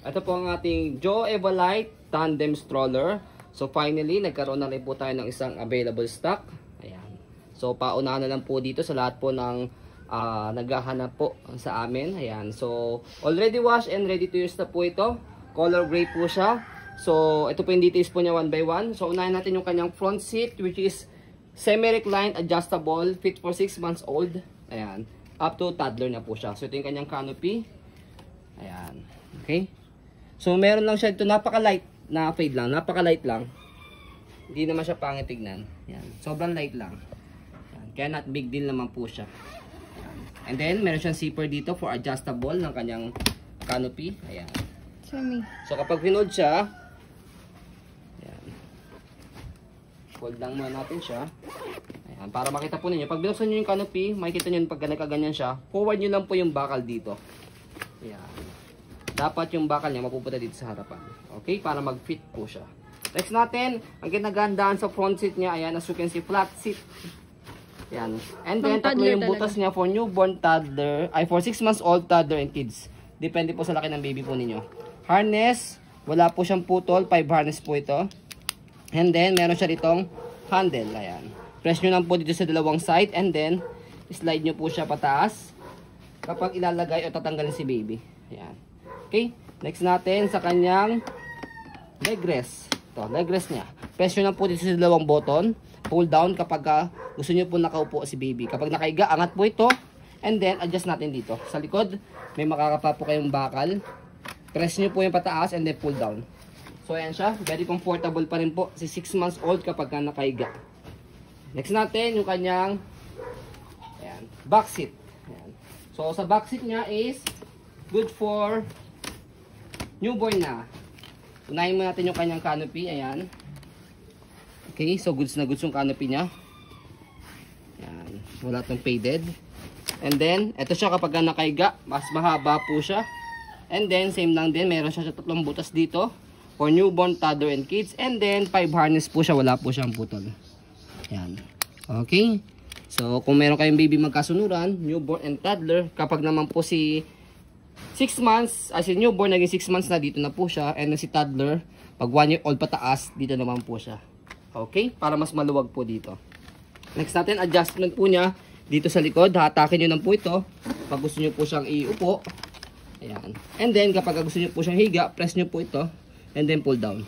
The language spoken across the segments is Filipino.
Ito po ang ating Joe Evolite Tandem Stroller. So finally, nagkaroon na rin po tayo ng isang available stock. Ayan. So paunahan na lang po dito sa lahat po ng naghahanap po sa amin. Ayan. So already washed and ready to use na po ito. Color gray po siya. So ito po yung details po niya one by one. So unahin natin yung kanyang front seat, which is semi-reclined, adjustable, fit for 6 months old. Ayan. Up to toddler na po siya. So ito yung kanyang canopy. Ayan. Okay. So meron lang siya ito, napaka-light na fade lang, napaka-light lang. Hindi naman siya pangit tignan. Yan. Sobrang light lang. Yan. Kaya not big deal naman po siya. Yan. And then meron siyang zipper dito for adjustable ng kanyang canopy. Ayan. So kapag pinold siya, ayan. Fold lang muna natin siya. Ayan. Para makita po ninyo, pag binuksan nyo yung canopy, makikita nyo pag nakaganyan siya, forward nyo lang po yung bakal dito. Ayan. Dapat yung bakal niya mapupunta dito sa harapan. Okay? Para mag-fit po siya. Next natin, ang kinagandaan sa front seat niya, ayan, as you can see, flat seat. Ayan. And then, tatlo yung butas niya for newborn toddler, ay for 6 months old toddler and kids. Depende po sa laki ng baby po ninyo. Harness, wala po siyang putol, 5 harness po ito. And then, meron siya ditong handle. Ayan. Press nyo lang po dito sa dalawang side and then, slide nyo po siya pataas kapag ilalagay o tatanggalin si baby. Ayan. Okay, next natin sa kanyang leg rest. Ito, leg rest niya. Press nyo lang po dito sa dalawang button. Pull down kapag gusto nyo po nakaupo si baby. Kapag nakaiga, angat po ito. And then, adjust natin dito. Sa likod, may makakapa po kayong bakal. Press nyo po yung pataas and then pull down. So, ayan siya. Very comfortable pa rin po. Si 6 months old kapag nakaiga. Next natin, yung kanyang ayan, back seat. Ayan. So, sa back seat niya is good for newborn na. Unahin mo natin yung kanyang canopy. Ayan. Okay. So, goods na goods yung canopy niya. Ayan. Wala itong faded. And then, ito siya kapag nakaiga. Mas mahaba po siya. And then, same lang din. Meron siya tatlong butas dito. For newborn, toddler, and kids. And then, 5 harness po siya. Wala po siyang putol. Ayan. Okay. So, kung meron kayong baby magkasunuran, newborn and toddler, kapag naman po si 6 months, as in newborn, naging 6 months na, dito na po siya. And si toddler, pag 1 year old pataas, dito naman po siya. Okay? Para mas maluwag po dito. Next natin, adjustment po niya dito sa likod. Hatakin nyo lang po ito. Pag gusto nyo po siyang iupo. Ayan. And then, kapag gusto nyo po siyang higa, press nyo po ito. And then, pull down.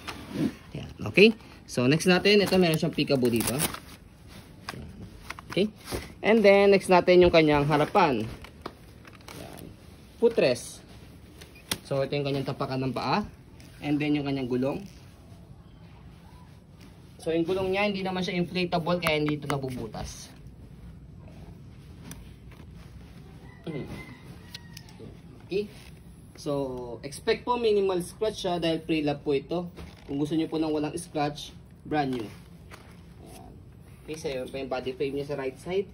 Ayan. Okay? So, next natin, ito meron siyang peekaboo dito. Ayan. Okay? And then, next natin yung kanyang harapan. Footrest. So, ito yung kanyang tapakan ng paa. And then, yung kanyang gulong. So, yung gulong niya, hindi naman siya inflatable, kaya hindi ito nabubutas. Okay. So, expect po minimal scratch siya dahil pre-lap po ito. Kung gusto niyo po ng walang scratch, brand new. Ayan. Okay, so yun pa yung body frame niya sa right side.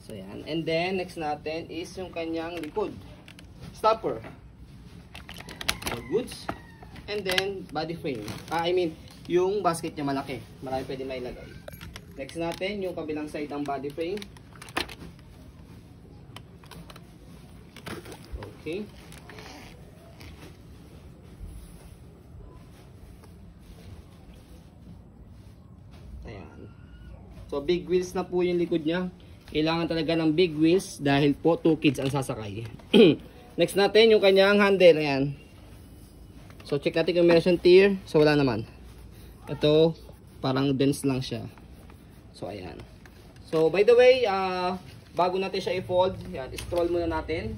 So yan. And then next natin is yung kanyang likod. Stopper. So, goods. And then body frame. I mean, yung basket niya malaki. Marami pwede mailagay. Next natin yung kabilang side ng body frame. Okay. Ayan. So big wheels na po yung likod niya. Kailangan talaga ng big wheels dahil po 2 kids ang sasakay. Next natin yung kanyang handle. Ayan. So check natin kung meron siyang tear. So wala naman. Ito parang dense lang siya. So ayan. So by the way, bago natin siya i-fold, yan, scroll muna natin.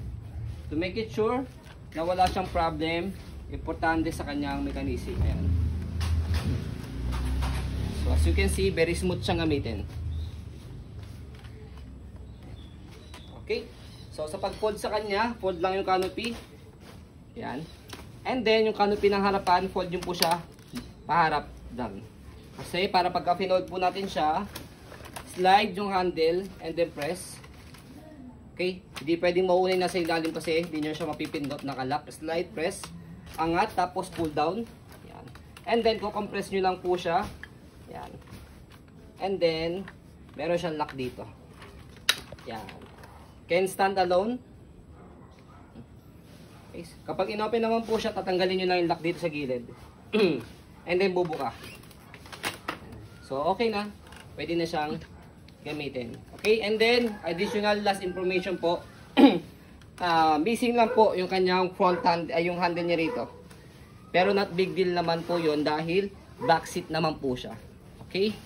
To make it sure na wala siyang problem, importante sa kanyang mechanism. Ayan. So as you can see, very smooth siyang gamitin. Okay? So, sa pag-fold sa kanya, fold lang yung canopy. Yan. And then, yung canopy ng harapan, fold yung po siya paharap lang. Kasi, para pagka-finold po natin siya, slide yung handle and then press. Okay? Hindi pwedeng maunin na sa ilalim kasi hindi nyo siya mapipindot, nakalak. Slide, press, angat, tapos pull down. Yan. And then, kukompress nyo lang po siya. Yan. And then, meron siyang lock dito. Yan. Can stand alone. Okay. Kapag inopen naman po siya, tatanggalin nyo na yung lock dito sa gilid. And then bubuka. So okay na. Pwede na siyang gamitin. Okay, and then additional last information po. Missing lang po yung kanyang front hand, yung handle niya rito. Pero not big deal naman po yun dahil back seat naman po siya. Okay?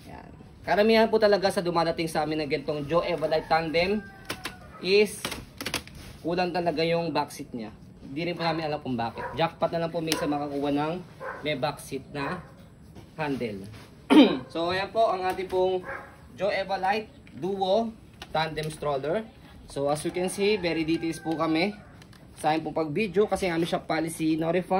Yan. Karamihan po talaga sa dumadating sa amin ng gantong Joe Evalite Tandem is kulang talaga yung back seat niya. Hindi rin po namin alam kung bakit. Jackpot na lang po may isa makakuha ng may back seat na handle. So ayan po ang ating pong Joe Evalite Duo Tandem Stroller. So as you can see, very details po kami sa aking pong pag-video kasi ang aming shop policy, no refund.